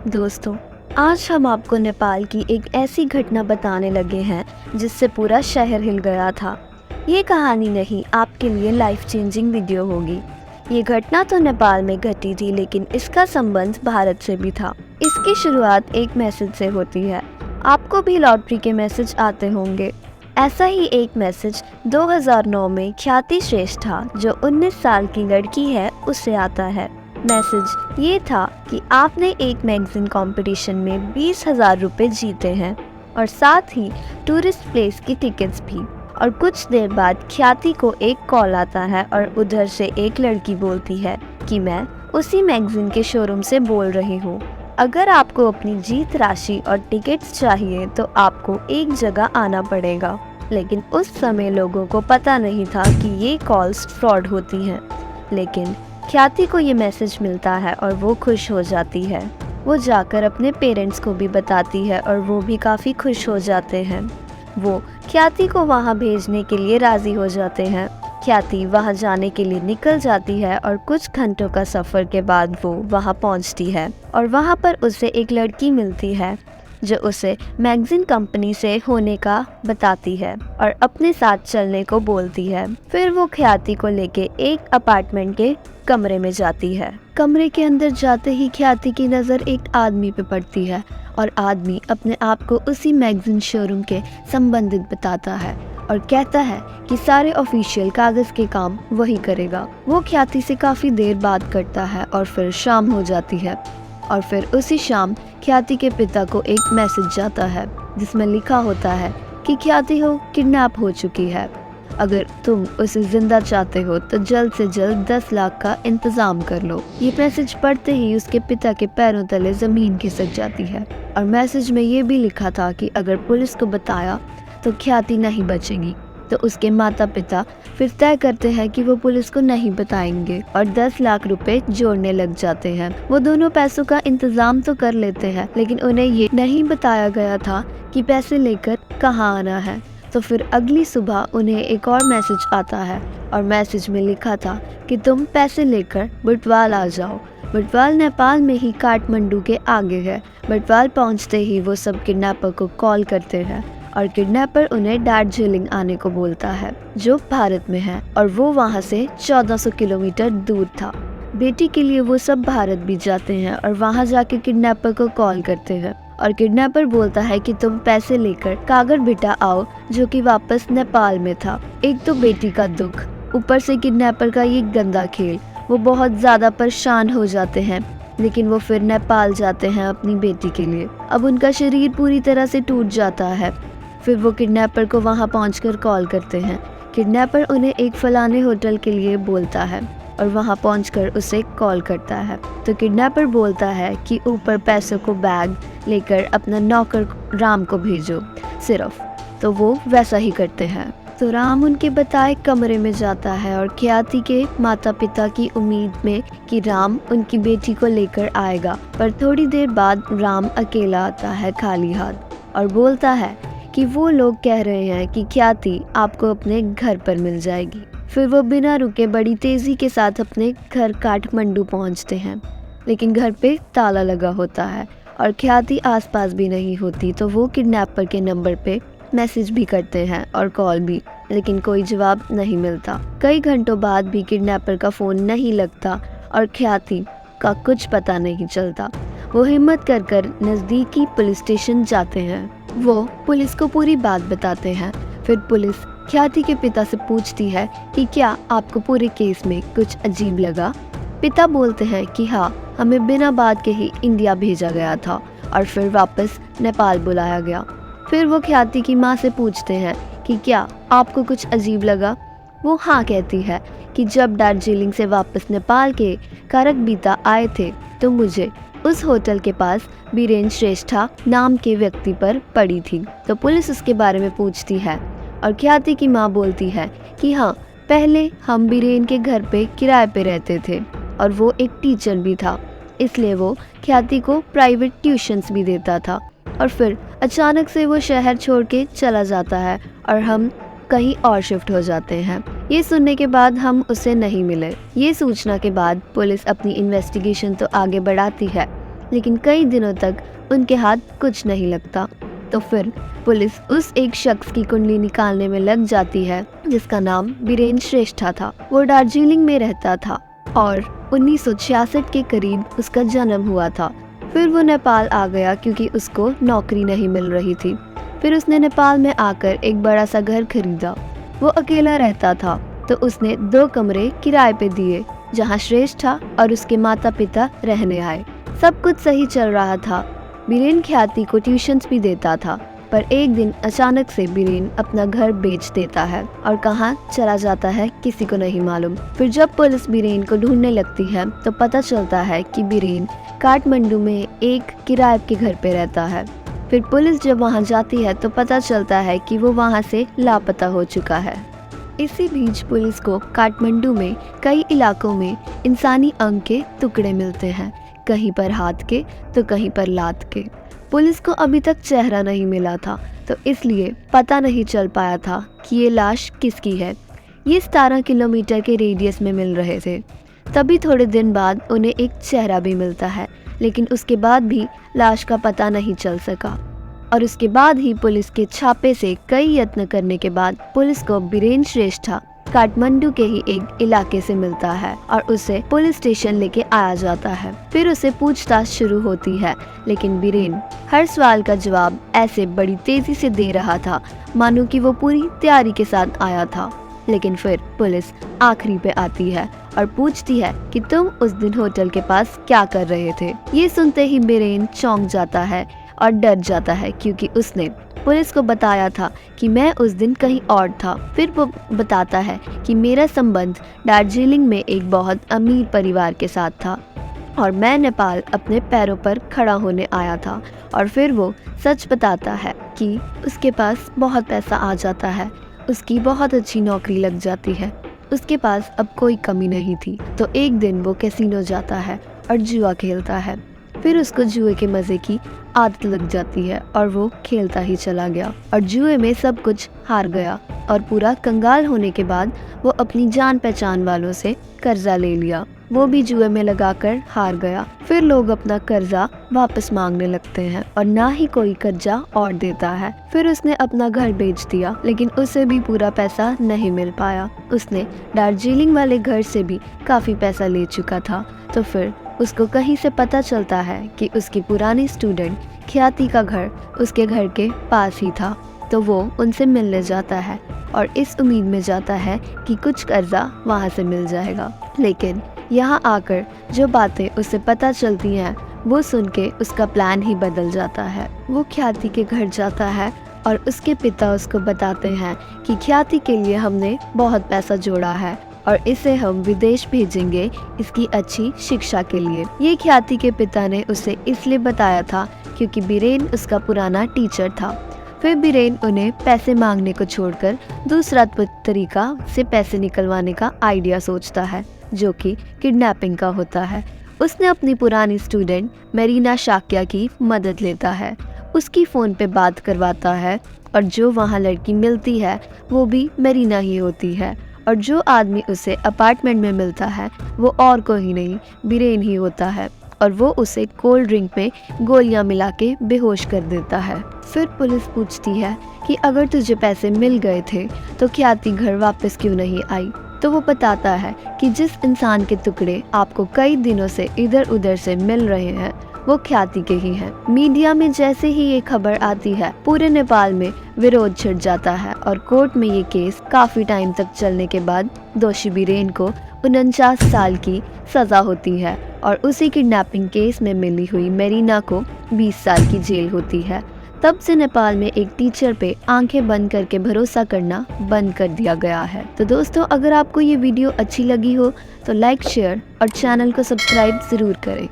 दोस्तों, आज हम आपको नेपाल की एक ऐसी घटना बताने लगे हैं जिससे पूरा शहर हिल गया था। ये कहानी नहीं, आपके लिए लाइफ चेंजिंग वीडियो होगी। ये घटना तो नेपाल में घटी थी, लेकिन इसका संबंध भारत से भी था। इसकी शुरुआत एक मैसेज से होती है। आपको भी लॉटरी के मैसेज आते होंगे। ऐसा ही एक मैसेज 2009 में ख्याति श्रेष्ठा, जो 19 साल की लड़की है, उससे आता है। मैसेज ये था कि आपने एक मैगजीन कंपटीशन में 20,000 रुपये जीते हैं और साथ ही टूरिस्ट प्लेस की टिकट्स भी। और कुछ देर बाद ख्याति को एक कॉल आता है और उधर से एक लड़की बोलती है कि मैं उसी मैगजीन के शोरूम से बोल रही हूँ। अगर आपको अपनी जीत राशि और टिकट्स चाहिए तो आपको एक जगह आना पड़ेगा। लेकिन उस समय लोगों को पता नहीं था कि ये कॉल्स फ्रॉड होती हैं। लेकिन ख्याति को ये मैसेज मिलता है और वो खुश हो जाती है। वो जाकर अपने पेरेंट्स को भी बताती है और वो भी काफ़ी खुश हो जाते हैं। वो ख्याति को वहाँ भेजने के लिए राज़ी हो जाते हैं। ख्याति वहाँ जाने के लिए निकल जाती है और कुछ घंटों का सफ़र के बाद वो वहाँ पहुँचती है और वहाँ पर उसे एक लड़की मिलती है जो उसे मैगजीन कंपनी से होने का बताती है और अपने साथ चलने को बोलती है। फिर वो ख्याति को लेके एक अपार्टमेंट के कमरे में जाती है। कमरे के अंदर जाते ही ख्याति की नज़र एक आदमी पे पड़ती है और आदमी अपने आप को उसी मैगजीन शोरूम के संबंधित बताता है और कहता है कि सारे ऑफिशियल कागज़ के काम वही करेगा। वो ख्याति से काफ़ी देर बात करता है और फिर शाम हो जाती है और फिर उसी शाम ख्याति के पिता को एक मैसेज जाता है जिसमें लिखा होता है कि ख्याति हो किडनैप हो चुकी है। अगर तुम उसे जिंदा चाहते हो तो जल्द से जल्द 10 लाख का इंतजाम कर लो। ये मैसेज पढ़ते ही उसके पिता के पैरों तले जमीन खिसक जाती है और मैसेज में ये भी लिखा था कि अगर पुलिस को बताया तो ख्याति नहीं बचेगी। तो उसके माता पिता फिर तय करते हैं कि वो पुलिस को नहीं बताएंगे और 10 लाख रुपए जोड़ने लग जाते हैं। वो दोनों पैसों का इंतजाम तो कर लेते हैं, लेकिन उन्हें ये नहीं बताया गया था कि पैसे लेकर कहाँ आना है। तो फिर अगली सुबह उन्हें एक और मैसेज आता है और मैसेज में लिखा था कि तुम पैसे लेकर बुटवाल आ जाओ। बुटवाल नेपाल में ही काठमांडू के आगे है। बुटवाल पहुंचते ही वो सब किडनैपर को कॉल करते हैं और किडनैपर उन्हें दार्जिलिंग आने को बोलता है जो भारत में है और वो वहाँ से 1400 किलोमीटर दूर था। बेटी के लिए वो सब भारत भी जाते हैं और वहाँ जाके किडनैपर को कॉल करते हैं और किडनैपर बोलता है कि तुम पैसे लेकर कागर बेटा आओ, जो कि वापस नेपाल में था। एक तो बेटी का दुख, ऊपर से किडनैपर का ये गंदा खेल। वो बहुत ज़्यादा परेशान हो जाते हैं, लेकिन वो फिर नेपाल जाते हैं अपनी बेटी के लिए। अब उनका शरीर पूरी तरह से टूट जाता है। फिर वो किडनैपर को वहाँ पहुंचकर कॉल करते हैं। किडनैपर उन्हें एक फलाने होटल के लिए बोलता है और वहाँ पहुंचकर उसे कॉल करता है। तो किडनैपर बोलता है कि ऊपर पैसों को बैग लेकर अपना नौकर राम को भेजो सिर्फ। तो वो वैसा ही करते हैं। तो राम उनके बताए कमरे में जाता है और ख्याति के माता पिता की उम्मीद में कि राम उनकी बेटी को लेकर आएगा। पर थोड़ी देर बाद राम अकेला आता है खाली हाथ और बोलता है कि वो लोग कह रहे हैं कि ख्याति आपको अपने घर पर मिल जाएगी। फिर वो बिना रुके बड़ी तेज़ी के साथ अपने घर काठमांडू पहुंचते हैं, लेकिन घर पे ताला लगा होता है और ख्याति आसपास भी नहीं होती। तो वो किडनैपर के नंबर पे मैसेज भी करते हैं और कॉल भी, लेकिन कोई जवाब नहीं मिलता। कई घंटों बाद भी किडनैपर का फ़ोन नहीं लगता और ख्याति का कुछ पता नहीं चलता। वो हिम्मत कर नज़दीकी पुलिस स्टेशन जाते हैं। वो पुलिस को पूरी बात बताते हैं। फिर पुलिस ख्याति के पिता से पूछती है कि क्या आपको पूरे केस में कुछ अजीब लगा। पिता बोलते हैं कि हाँ, हमें बिना बात के ही इंडिया भेजा गया था और फिर वापस नेपाल बुलाया गया। फिर वो ख्याति की माँ से पूछते हैं कि क्या आपको कुछ अजीब लगा। वो हाँ कहती है कि जब दार्जिलिंग से वापस नेपाल के कारकबीता आए थे तो मुझे उस होटल के पास बीरेन श्रेष्ठा नाम के व्यक्ति पर पड़ी थी। तो पुलिस उसके बारे में पूछती है और ख्याति की माँ बोलती है कि हाँ, पहले हम बीरेन के घर पे किराए पे रहते थे और वो एक टीचर भी था, इसलिए वो ख्याति को प्राइवेट ट्यूशन्स भी देता था। और फिर अचानक से वो शहर छोड़ के चला जाता है और हम कहीं और शिफ्ट हो जाते हैं। ये सुनने के बाद हम उसे नहीं मिले। ये सूचना के बाद पुलिस अपनी इन्वेस्टिगेशन तो आगे बढ़ाती है, लेकिन कई दिनों तक उनके हाथ कुछ नहीं लगता। तो फिर पुलिस उस एक शख्स की कुंडली निकालने में लग जाती है जिसका नाम बीरेन श्रेष्ठा था। वो दार्जिलिंग में रहता था और 1966 के करीब उसका जन्म हुआ था। फिर वो नेपाल आ गया क्योंकि उसको नौकरी नहीं मिल रही थी। फिर उसने नेपाल में आकर एक बड़ा सा घर खरीदा। वो अकेला रहता था तो उसने 2 कमरे किराए पे दिए जहाँ श्रेष्ठा और उसके माता पिता रहने आए। सब कुछ सही चल रहा था। बीरेन ख्याति को ट्यूशन्स भी देता था, पर एक दिन अचानक से बीरेन अपना घर बेच देता है और कहाँ चला जाता है किसी को नहीं मालूम। फिर जब पुलिस बीरेन को ढूंढने लगती है तो पता चलता है कि बीरेन काठमांडू में एक किराए के घर पे रहता है। फिर पुलिस जब वहाँ जाती है तो पता चलता है कि वो वहाँ से लापता हो चुका है। इसी बीच पुलिस को काठमांडू में कई इलाकों में इंसानी अंग के टुकड़े मिलते हैं, कहीं पर हाथ के तो कहीं पर लात के। पुलिस को अभी तक चेहरा नहीं मिला था तो इसलिए पता नहीं चल पाया था कि ये लाश किसकी है। ये 17 किलोमीटर के रेडियस में मिल रहे थे। तभी थोड़े दिन बाद उन्हें एक चेहरा भी मिलता है, लेकिन उसके बाद भी लाश का पता नहीं चल सका। और उसके बाद ही पुलिस के छापे से कई यत्न करने के बाद पुलिस को बीरेन श्रेष्ठा काठमांडू के ही एक इलाके से मिलता है और उसे पुलिस स्टेशन लेके आया जाता है। फिर उसे पूछताछ शुरू होती है, लेकिन बीरेन हर सवाल का जवाब ऐसे बड़ी तेजी से दे रहा था मानो कि वो पूरी तैयारी के साथ आया था। लेकिन फिर पुलिस आखिरी पे आती है और पूछती है कि तुम उस दिन होटल के पास क्या कर रहे थे। ये सुनते ही बीरेन चौंक जाता है और डर जाता है क्योंकि उसने पुलिस को बताया था कि मैं उस दिन कहीं और था। फिर वो बताता है कि मेरा संबंध दार्जिलिंग में एक बहुत अमीर परिवार के साथ था और मैं नेपाल अपने पैरों पर खड़ा होने आया था। और फिर वो सच बताता है कि उसके पास बहुत पैसा आ जाता है, उसकी बहुत अच्छी नौकरी लग जाती है, उसके पास अब कोई कमी नहीं थी। तो एक दिन वो कैसीनो जाता है और जुआ खेलता है। फिर उसको जुए के मज़े की आदत लग जाती है और वो खेलता ही चला गया और जुए में सब कुछ हार गया। और पूरा कंगाल होने के बाद वो अपनी जान पहचान वालों से कर्जा ले लिया, वो भी जुए में लगाकर हार गया। फिर लोग अपना कर्जा वापस मांगने लगते हैं और ना ही कोई कर्जा और देता है। फिर उसने अपना घर बेच दिया, लेकिन उसे भी पूरा पैसा नहीं मिल पाया। उसने दार्जिलिंग वाले घर से भी काफ़ी पैसा ले चुका था। तो फिर उसको कहीं से पता चलता है कि उसकी पुरानी स्टूडेंट ख्याति का घर उसके घर के पास ही था। तो वो उनसे मिलने जाता है और इस उम्मीद में जाता है कि कुछ कर्जा वहाँ से मिल जाएगा। लेकिन यहाँ आकर जो बातें उसे पता चलती हैं वो सुन के उसका प्लान ही बदल जाता है। वो ख्याति के घर जाता है और उसके पिता उसको बताते हैं कि ख्याति के लिए हमने बहुत पैसा जोड़ा है और इसे हम विदेश भेजेंगे इसकी अच्छी शिक्षा के लिए। ये ख्याति के पिता ने उसे इसलिए बताया था क्योंकि बीरेन उसका पुराना टीचर था। फिर बीरेन उन्हें पैसे मांगने को छोड़कर दूसरा तरीका से पैसे निकलवाने का आइडिया सोचता है, जो कि किडनैपिंग का होता है। उसने अपनी पुरानी स्टूडेंट मेरीना शाक्या की मदद लेता है, उसकी फ़ोन पे बात करवाता है और जो वहाँ लड़की मिलती है वो भी मेरीना ही होती है। और जो आदमी उसे अपार्टमेंट में मिलता है वो और कोई नहीं बीरेन ही होता है और वो उसे कोल्ड ड्रिंक में गोलियां मिला के बेहोश कर देता है। फिर पुलिस पूछती है कि अगर तुझे पैसे मिल गए थे तो ख्याति घर वापस क्यों नहीं आई। तो वो बताता है कि जिस इंसान के टुकड़े आपको कई दिनों से इधर उधर से मिल रहे हैं वो ख्याति के ही हैं। मीडिया में जैसे ही ये खबर आती है पूरे नेपाल में विरोध छिड़ जाता है और कोर्ट में ये केस काफी टाइम तक चलने के बाद दोषी बीरेन को 49 साल की सजा होती है और उसी किडनैपिंग केस में मिली हुई मेरीना को 20 साल की जेल होती है। तब से नेपाल में एक टीचर पे आंखें बंद करके भरोसा करना बंद कर दिया गया है। तो दोस्तों, अगर आपको ये वीडियो अच्छी लगी हो तो लाइक, शेयर और चैनल को सब्सक्राइब ज़रूर करें।